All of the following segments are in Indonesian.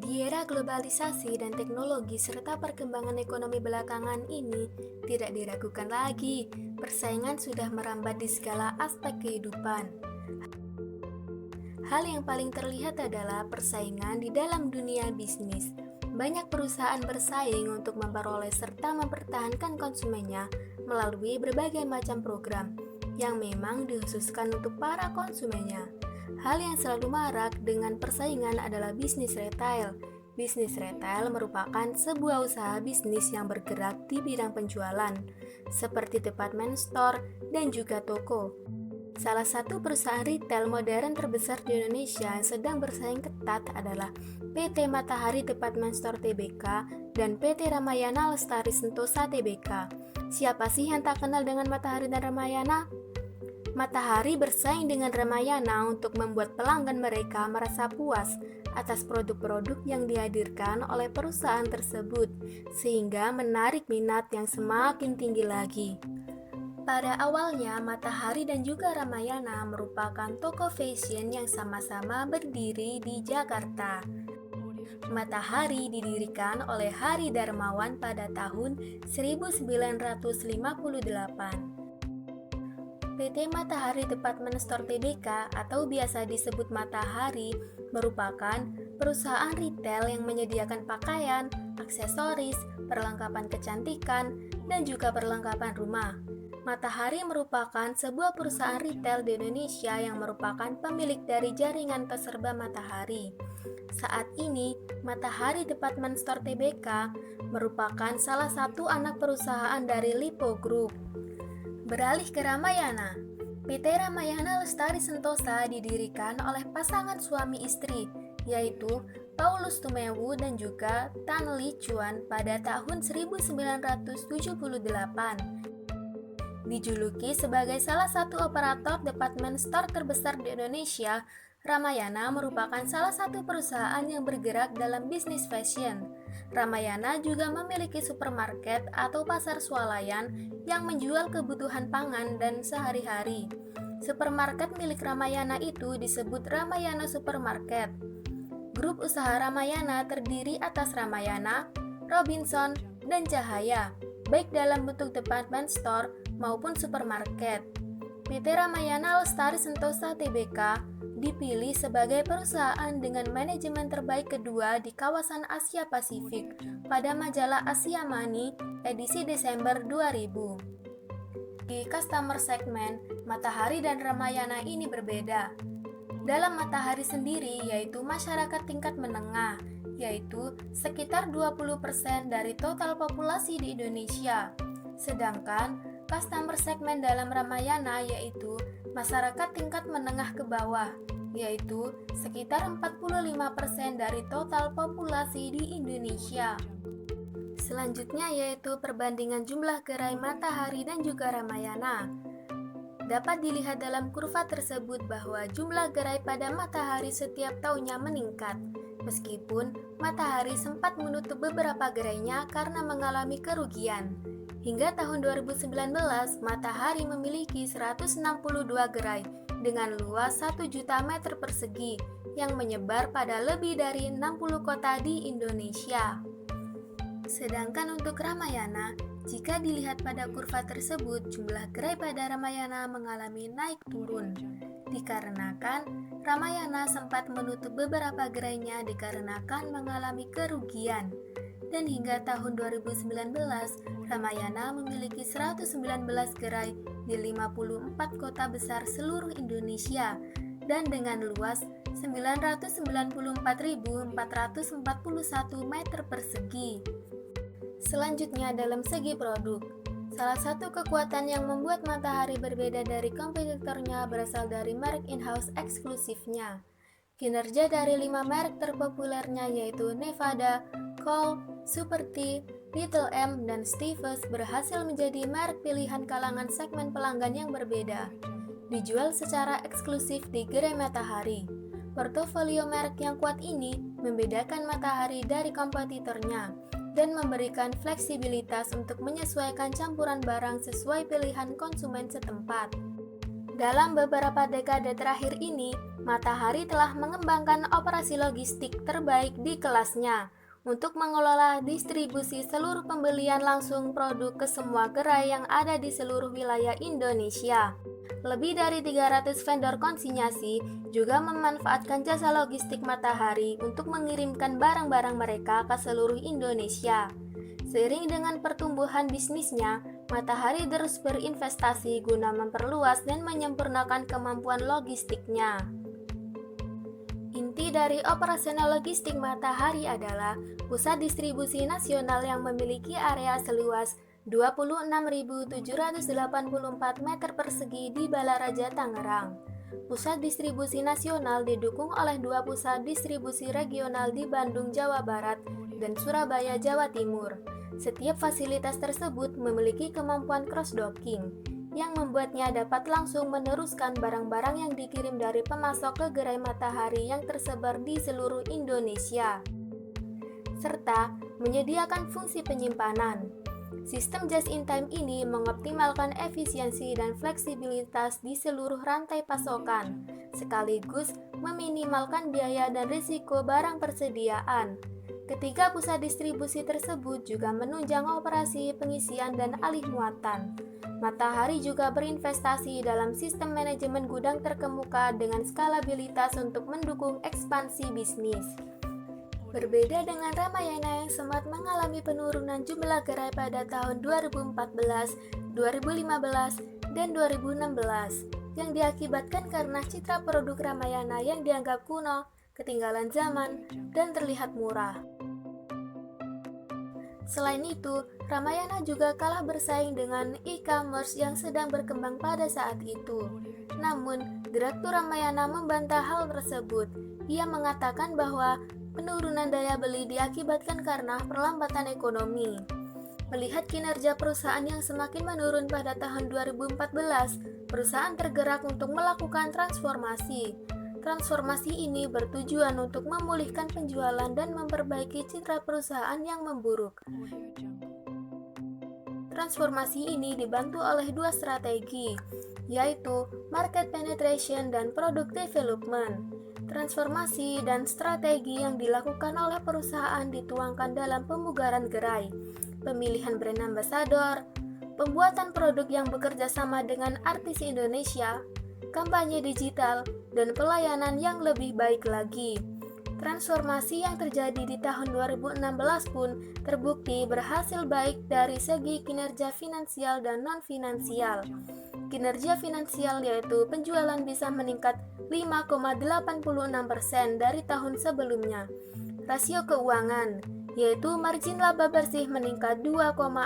Di era globalisasi dan teknologi serta perkembangan ekonomi belakangan ini, tidak diragukan lagi, persaingan sudah merambat di segala aspek kehidupan. Hal yang paling terlihat adalah persaingan di dalam dunia bisnis. Banyak perusahaan bersaing untuk memperoleh serta mempertahankan konsumennya melalui berbagai macam program yang memang dikhususkan untuk para konsumennya. Hal yang selalu marak dengan persaingan adalah bisnis retail. Bisnis retail merupakan sebuah usaha bisnis yang bergerak di bidang penjualan, seperti department store dan juga toko. Salah satu perusahaan retail modern terbesar di Indonesia yang sedang bersaing ketat adalah PT Matahari Department Store Tbk dan PT Ramayana Lestari Sentosa Tbk. Siapa sih yang tak kenal dengan Matahari dan Ramayana? Matahari bersaing dengan Ramayana untuk membuat pelanggan mereka merasa puas atas produk-produk yang dihadirkan oleh perusahaan tersebut, sehingga menarik minat yang semakin tinggi lagi. Pada awalnya, Matahari dan juga Ramayana merupakan toko fashion yang sama-sama berdiri di Jakarta. Matahari didirikan oleh Hari Darmawan pada tahun 1958. PT Matahari Department Store Tbk atau biasa disebut Matahari merupakan perusahaan retail yang menyediakan pakaian, aksesoris, perlengkapan kecantikan, dan juga perlengkapan rumah. Matahari merupakan sebuah perusahaan retail di Indonesia yang merupakan pemilik dari jaringan Toserba Matahari. Saat ini, Matahari Department Store Tbk merupakan salah satu anak perusahaan dari Lipo Group. Beralih ke Ramayana, PT Ramayana Lestari Sentosa didirikan oleh pasangan suami istri, yaitu Paulus Tumewu dan juga Tan Li Chuan pada tahun 1978. Dijuluki sebagai salah satu operator department store terbesar di Indonesia, Ramayana merupakan salah satu perusahaan yang bergerak dalam bisnis fashion. Ramayana juga memiliki supermarket atau pasar swalayan yang menjual kebutuhan pangan dan sehari-hari. Supermarket milik Ramayana itu disebut Ramayana Supermarket. Grup usaha Ramayana terdiri atas Ramayana, Robinson, dan Cahaya, baik dalam bentuk department store maupun supermarket. PT Ramayana Lestari Sentosa Tbk dipilih sebagai perusahaan dengan manajemen terbaik kedua di kawasan Asia Pasifik pada majalah Asia Money edisi Desember 2000. Di customer segment, Matahari dan Ramayana ini berbeda. Dalam Matahari sendiri yaitu masyarakat tingkat menengah, yaitu sekitar 20% dari total populasi di Indonesia. Sedangkan customer segmen dalam Ramayana yaitu masyarakat tingkat menengah ke bawah, yaitu sekitar 45% dari total populasi di Indonesia. Selanjutnya yaitu perbandingan jumlah gerai Matahari dan juga Ramayana. Dapat dilihat dalam kurva tersebut bahwa jumlah gerai pada Matahari setiap tahunnya meningkat, meskipun Matahari sempat menutup beberapa gerainya karena mengalami kerugian. Hingga tahun 2019, Matahari memiliki 162 gerai dengan luas 1 juta meter persegi yang menyebar pada lebih dari 60 kota di Indonesia. Sedangkan untuk Ramayana, jika dilihat pada kurva tersebut, jumlah gerai pada Ramayana mengalami naik turun. Dikarenakan Ramayana sempat menutup beberapa gerainya dikarenakan mengalami kerugian. Dan hingga tahun 2019, Ramayana memiliki 119 gerai di 54 kota besar seluruh Indonesia dan dengan luas 994.441 meter persegi. Selanjutnya dalam segi produk, salah satu kekuatan yang membuat Matahari berbeda dari kompetitornya berasal dari merek in-house eksklusifnya. Kinerja dari 5 merek terpopulernya yaitu Nevada, Cole, Super T, Little M, dan Steves berhasil menjadi merek pilihan kalangan segmen pelanggan yang berbeda. Dijual secara eksklusif di gerai Matahari. Portofolio merek yang kuat ini membedakan Matahari dari kompetitornya dan memberikan fleksibilitas untuk menyesuaikan campuran barang sesuai pilihan konsumen setempat. Dalam beberapa dekade terakhir ini, Matahari telah mengembangkan operasi logistik terbaik di kelasnya untuk mengelola distribusi seluruh pembelian langsung produk ke semua gerai yang ada di seluruh wilayah Indonesia. Lebih dari 300 vendor konsinyasi juga memanfaatkan jasa logistik Matahari untuk mengirimkan barang-barang mereka ke seluruh Indonesia. Seiring dengan pertumbuhan bisnisnya, Matahari terus berinvestasi guna memperluas dan menyempurnakan kemampuan logistiknya. Inti dari operasional logistik Matahari adalah pusat distribusi nasional yang memiliki area seluas 26.784 meter persegi di Balaraja, Tangerang. Pusat distribusi nasional didukung oleh dua pusat distribusi regional di Bandung, Jawa Barat, dan Surabaya, Jawa Timur. Setiap fasilitas tersebut memiliki kemampuan cross-docking, yang membuatnya dapat langsung meneruskan barang-barang yang dikirim dari pemasok ke gerai Matahari yang tersebar di seluruh Indonesia, serta menyediakan fungsi penyimpanan. Sistem just-in-time ini mengoptimalkan efisiensi dan fleksibilitas di seluruh rantai pasokan, sekaligus meminimalkan biaya dan risiko barang persediaan. Ketiga pusat distribusi tersebut juga menunjang operasi pengisian dan alih muatan. Matahari juga berinvestasi dalam sistem manajemen gudang terkemuka dengan skalabilitas untuk mendukung ekspansi bisnis. Berbeda dengan Ramayana yang sempat mengalami penurunan jumlah gerai pada tahun 2014, 2015, dan 2016, yang diakibatkan karena citra produk Ramayana yang dianggap kuno, ketinggalan zaman, dan terlihat murah. Selain itu, Ramayana juga kalah bersaing dengan e-commerce yang sedang berkembang pada saat itu. Namun, Direktur Ramayana membantah hal tersebut. Ia mengatakan bahwa penurunan daya beli diakibatkan karena perlambatan ekonomi. Melihat kinerja perusahaan yang semakin menurun pada tahun 2014, perusahaan tergerak untuk melakukan transformasi. Transformasi ini bertujuan untuk memulihkan penjualan dan memperbaiki citra perusahaan yang memburuk. Transformasi ini dibantu oleh dua strategi, yaitu market penetration dan product development. Transformasi dan strategi yang dilakukan oleh perusahaan dituangkan dalam pemugaran gerai, pemilihan brand ambassador, pembuatan produk yang bekerja sama dengan artis Indonesia, kampanye digital, dan pelayanan yang lebih baik lagi. Transformasi yang terjadi di tahun 2016 pun terbukti berhasil baik dari segi kinerja finansial dan non-finansial. Kinerja finansial yaitu penjualan bisa meningkat 5,86% dari tahun sebelumnya. Rasio keuangan yaitu margin laba bersih meningkat 2,05%.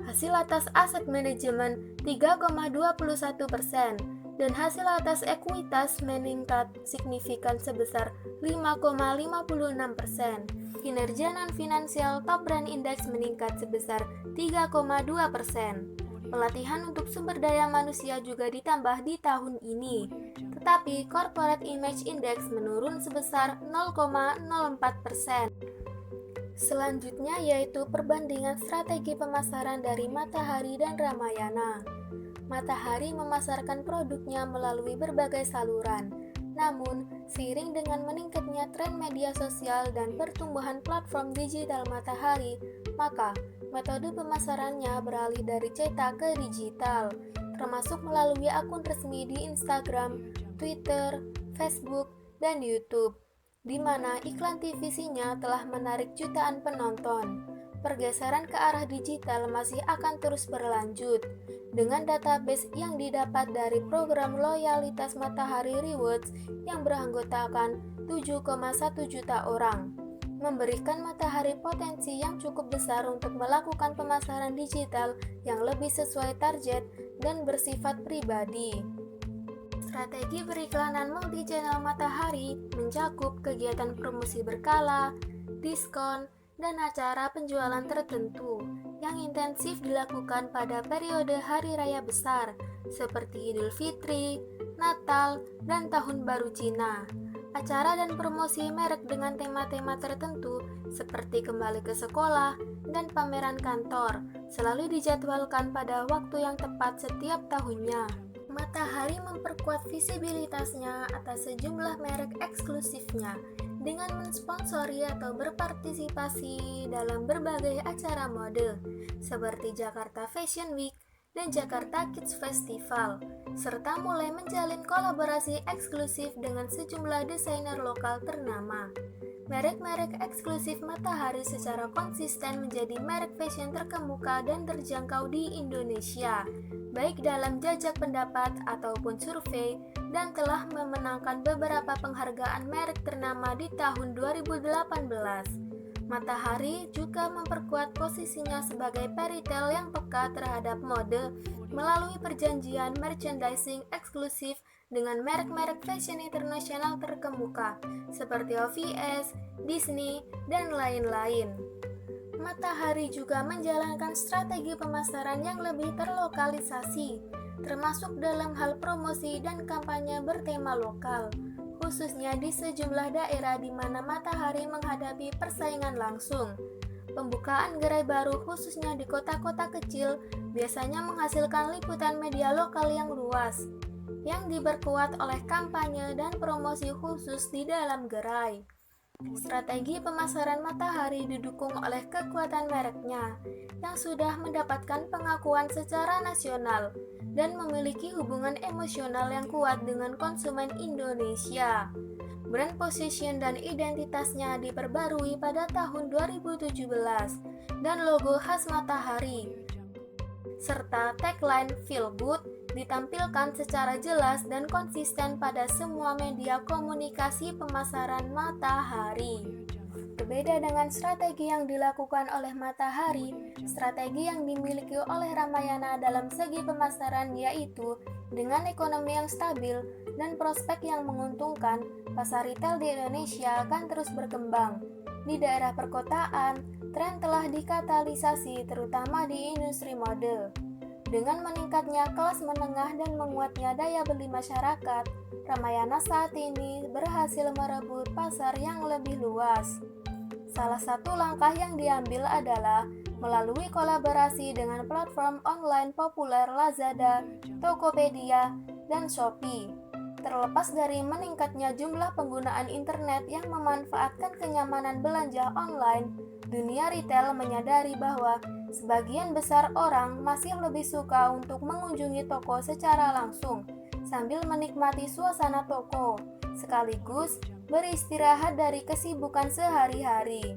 Hasil atas aset manajemen 3,21%. Dan hasil atas ekuitas meningkat signifikan sebesar 5,56%. Kinerja non-finansial top brand index meningkat sebesar 3,2%. Pelatihan untuk sumber daya manusia juga ditambah di tahun ini, tetapi corporate image index menurun sebesar 0,04%. Selanjutnya yaitu perbandingan strategi pemasaran dari Matahari dan Ramayana. Matahari memasarkan produknya melalui berbagai saluran. Namun, seiring dengan meningkatnya tren media sosial dan pertumbuhan platform digital Matahari, maka metode pemasarannya beralih dari cetak ke digital, termasuk melalui akun resmi di Instagram, Twitter, Facebook, dan YouTube, di mana iklan TVC-nya telah menarik jutaan penonton. Pergeseran ke arah digital masih akan terus berlanjut, dengan database yang didapat dari program loyalitas Matahari Rewards yang beranggotakan 7,1 juta orang, memberikan Matahari potensi yang cukup besar untuk melakukan pemasaran digital yang lebih sesuai target dan bersifat pribadi. Strategi periklanan multi-channel Matahari mencakup kegiatan promosi berkala, diskon, dan acara penjualan tertentu yang intensif dilakukan pada periode hari raya besar seperti Idul Fitri, Natal, dan Tahun Baru Cina. Acara dan promosi merek dengan tema-tema tertentu seperti kembali ke sekolah dan pameran kantor selalu dijadwalkan pada waktu yang tepat setiap tahunnya. Matahari memperkuat visibilitasnya atas sejumlah merek eksklusifnya dengan mensponsori atau berpartisipasi dalam berbagai acara mode seperti Jakarta Fashion Week dan Jakarta Kids Festival, serta mulai menjalin kolaborasi eksklusif dengan sejumlah desainer lokal ternama. Merek-merek eksklusif Matahari secara konsisten menjadi merek fashion terkemuka dan terjangkau di Indonesia, baik dalam jajak pendapat ataupun survei, dan telah memenangkan beberapa penghargaan merek ternama di tahun 2018. Matahari juga memperkuat posisinya sebagai peritel yang peka terhadap mode melalui perjanjian merchandising eksklusif dengan merek-merek fashion internasional terkemuka seperti OVS, Disney, dan lain-lain. Matahari juga menjalankan strategi pemasaran yang lebih terlokalisasi, termasuk dalam hal promosi dan kampanye bertema lokal, khususnya di sejumlah daerah di mana Matahari menghadapi persaingan langsung. Pembukaan gerai baru khususnya di kota-kota kecil biasanya menghasilkan liputan media lokal yang luas, yang diperkuat oleh kampanye dan promosi khusus di dalam gerai. Strategi pemasaran Matahari didukung oleh kekuatan mereknya, yang sudah mendapatkan pengakuan secara nasional dan memiliki hubungan emosional yang kuat dengan konsumen Indonesia. Brand position dan identitasnya diperbarui pada tahun 2017, dan logo khas Matahari serta tagline Feel Good ditampilkan secara jelas dan konsisten pada semua media komunikasi pemasaran Matahari. Berbeda dengan strategi yang dilakukan oleh Matahari, strategi yang dimiliki oleh Ramayana dalam segi pemasaran yaitu dengan ekonomi yang stabil dan prospek yang menguntungkan, pasar retail di Indonesia akan terus berkembang. Di daerah perkotaan, tren telah dikatalisasi terutama di industri mode. Dengan meningkatnya kelas menengah dan menguatnya daya beli masyarakat, Ramayana saat ini berhasil merebut pasar yang lebih luas. Salah satu langkah yang diambil adalah melalui kolaborasi dengan platform online populer Lazada, Tokopedia, dan Shopee. Terlepas dari meningkatnya jumlah penggunaan internet yang memanfaatkan kenyamanan belanja online, dunia retail menyadari bahwa sebagian besar orang masih lebih suka untuk mengunjungi toko secara langsung, sambil menikmati suasana toko, sekaligus beristirahat dari kesibukan sehari-hari.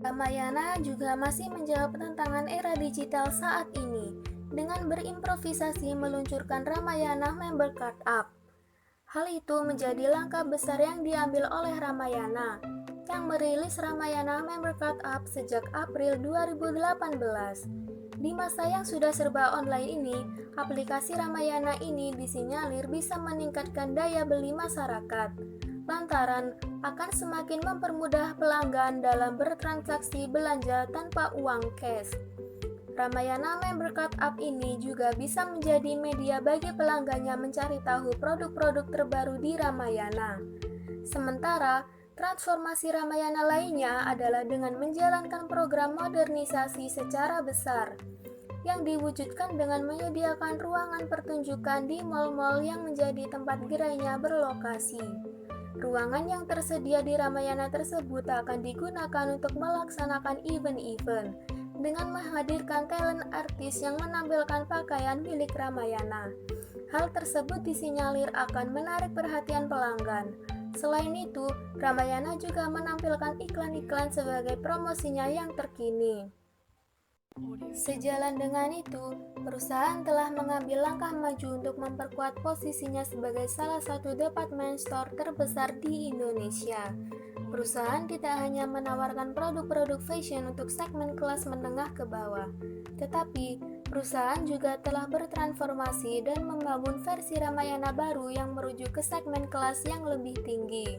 Ramayana juga masih menjawab tantangan era digital saat ini, dengan berimprovisasi meluncurkan Ramayana Member Card App. Hal itu menjadi langkah besar yang diambil oleh Ramayana, yang merilis Ramayana Member Card App sejak April 2018. Di masa yang sudah serba online ini, aplikasi Ramayana ini disinyalir bisa meningkatkan daya beli masyarakat, lantaran akan semakin mempermudah pelanggan dalam bertransaksi belanja tanpa uang cash. Ramayana Member Card App ini juga bisa menjadi media bagi pelanggannya mencari tahu produk-produk terbaru di Ramayana. Sementara, transformasi Ramayana lainnya adalah dengan menjalankan program modernisasi secara besar, yang diwujudkan dengan menyediakan ruangan pertunjukan di mal-mal yang menjadi tempat gerainya berlokasi. Ruangan yang tersedia di Ramayana tersebut akan digunakan untuk melaksanakan event-event, dengan menghadirkan talent artis yang menampilkan pakaian milik Ramayana. Hal tersebut disinyalir akan menarik perhatian pelanggan. Selain itu, Ramayana juga menampilkan iklan-iklan sebagai promosinya yang terkini. Sejalan dengan itu, perusahaan telah mengambil langkah maju untuk memperkuat posisinya sebagai salah satu department store terbesar di Indonesia. Perusahaan tidak hanya menawarkan produk-produk fashion untuk segmen kelas menengah ke bawah, tetapi perusahaan juga telah bertransformasi dan membangun versi Ramayana baru yang merujuk ke segmen kelas yang lebih tinggi.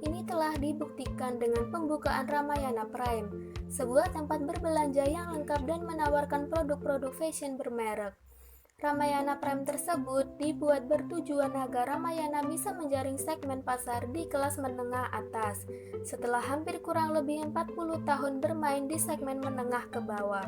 Ini telah dibuktikan dengan pembukaan Ramayana Prime, sebuah tempat berbelanja yang lengkap dan menawarkan produk-produk fashion bermerek. Ramayana Prime tersebut dibuat bertujuan agar Ramayana bisa menjaring segmen pasar di kelas menengah atas, setelah hampir kurang lebih 40 tahun bermain di segmen menengah ke bawah.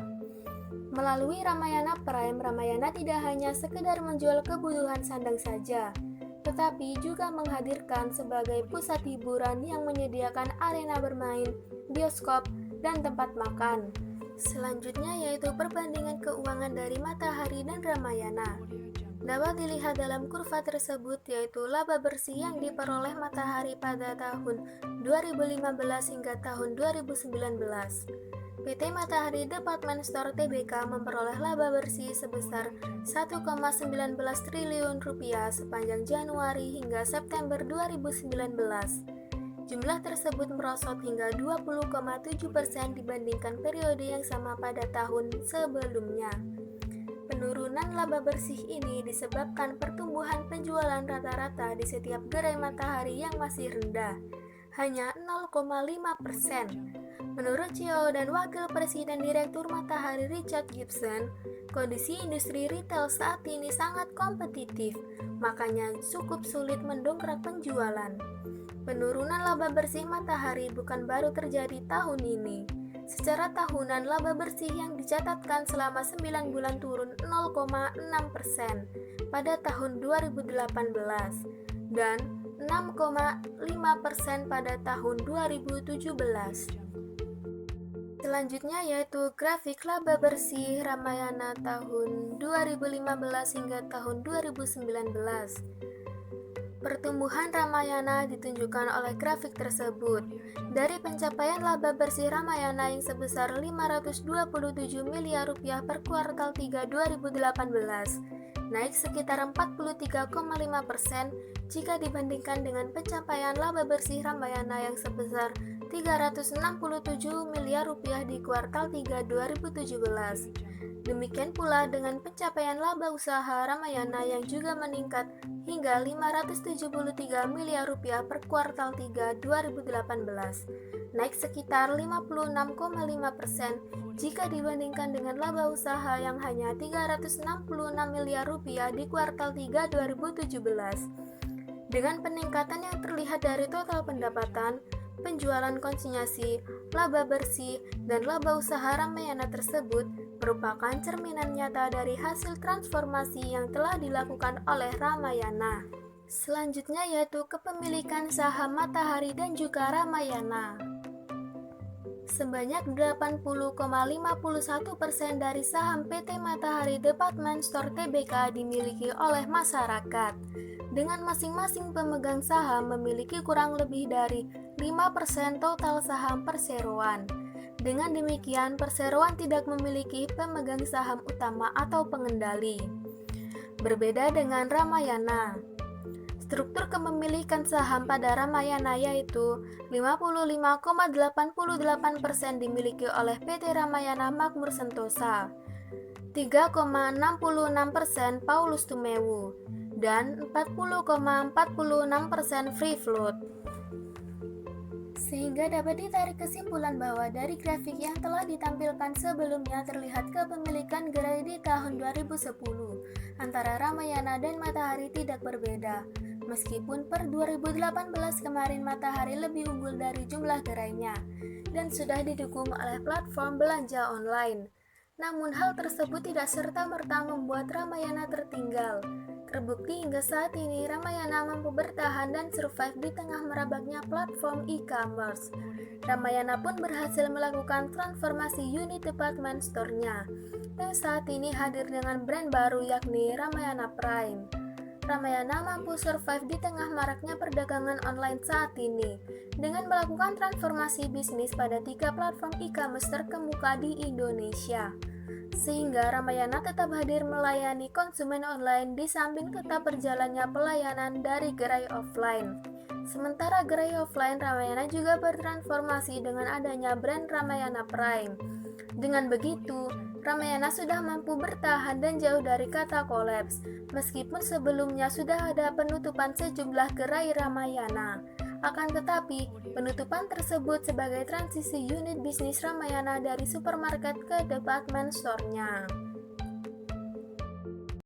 Melalui Ramayana Prime, Ramayana tidak hanya sekedar menjual kebutuhan sandang saja, tetapi juga menghadirkan sebagai pusat hiburan yang menyediakan arena bermain, bioskop, dan tempat makan. Selanjutnya yaitu perbandingan keuangan dari Matahari dan Ramayana. Dapat dilihat dalam kurva tersebut yaitu laba bersih yang diperoleh Matahari pada tahun 2015 hingga tahun 2019. PT Matahari Department Store Tbk memperoleh laba bersih sebesar 1,19 triliun rupiah sepanjang Januari hingga September 2019. Jumlah tersebut merosot hingga 20,7% dibandingkan periode yang sama pada tahun sebelumnya. Penurunan laba bersih ini disebabkan pertumbuhan penjualan rata-rata di setiap gerai Matahari yang masih rendah, hanya 0,5%. Menurut CEO dan Wakil Presiden Direktur Matahari Richard Gibson, kondisi industri retail saat ini sangat kompetitif, makanya cukup sulit mendongkrak penjualan. Penurunan laba bersih Matahari bukan baru terjadi tahun ini. Secara tahunan, laba bersih yang dicatatkan selama 9 bulan turun 0,6% pada tahun 2018 dan 6,5% pada tahun 2017. Selanjutnya yaitu grafik laba bersih Ramayana tahun 2015 hingga tahun 2019. Pertumbuhan Ramayana ditunjukkan oleh grafik tersebut. Dari pencapaian laba bersih Ramayana yang sebesar 527 miliar rupiah per kuartal 3 2018, naik sekitar 43,5% jika dibandingkan dengan pencapaian laba bersih Ramayana yang sebesar 367 miliar rupiah di kuartal 3 2017. Demikian pula dengan pencapaian laba usaha Ramayana yang juga meningkat hingga 573 miliar rupiah per kuartal 3 2018, naik sekitar 56,5% jika dibandingkan dengan laba usaha yang hanya 366 miliar rupiah di kuartal 3 2017. Dengan peningkatan yang terlihat dari total pendapatan, penjualan konsinyasi, laba bersih, dan laba usaha Ramayana tersebut merupakan cerminan nyata dari hasil transformasi yang telah dilakukan oleh Ramayana. Selanjutnya yaitu kepemilikan saham Matahari dan juga Ramayana. Sebanyak 80,51% dari saham PT Matahari Department Store Tbk dimiliki oleh masyarakat, dengan masing-masing pemegang saham memiliki kurang lebih dari 5% total saham perseroan. Dengan demikian, perseroan tidak memiliki pemegang saham utama atau pengendali. Berbeda dengan Ramayana, struktur kepemilikan saham pada Ramayana yaitu 55,88% dimiliki oleh PT Ramayana Makmur Sentosa, 3,66% Paulus Tumewu, dan 40,46% free float. Sehingga dapat ditarik kesimpulan bahwa dari grafik yang telah ditampilkan sebelumnya terlihat kepemilikan gerai di tahun 2010 antara Ramayana dan Matahari tidak berbeda. Meskipun per 2018 kemarin Matahari lebih unggul dari jumlah gerainya dan sudah didukung oleh platform belanja online. Namun hal tersebut tidak serta-merta membuat Ramayana tertinggal. Terbukti hingga saat ini Ramayana mampu bertahan dan survive di tengah merebaknya platform e-commerce. Ramayana pun berhasil melakukan transformasi unit department store-nya yang saat ini hadir dengan brand baru yakni Ramayana Prime. Ramayana mampu survive di tengah maraknya perdagangan online saat ini dengan melakukan transformasi bisnis pada 3 platform e-commerce terkemuka di Indonesia. Sehingga Ramayana tetap hadir melayani konsumen online di samping tetap berjalannya pelayanan dari gerai offline. Sementara gerai offline Ramayana juga bertransformasi dengan adanya brand Ramayana Prime. Dengan begitu, Ramayana sudah mampu bertahan dan jauh dari kata kolaps, meskipun sebelumnya sudah ada penutupan sejumlah gerai Ramayana. Akan tetapi, penutupan tersebut sebagai transisi unit bisnis Ramayana dari supermarket ke department store-nya.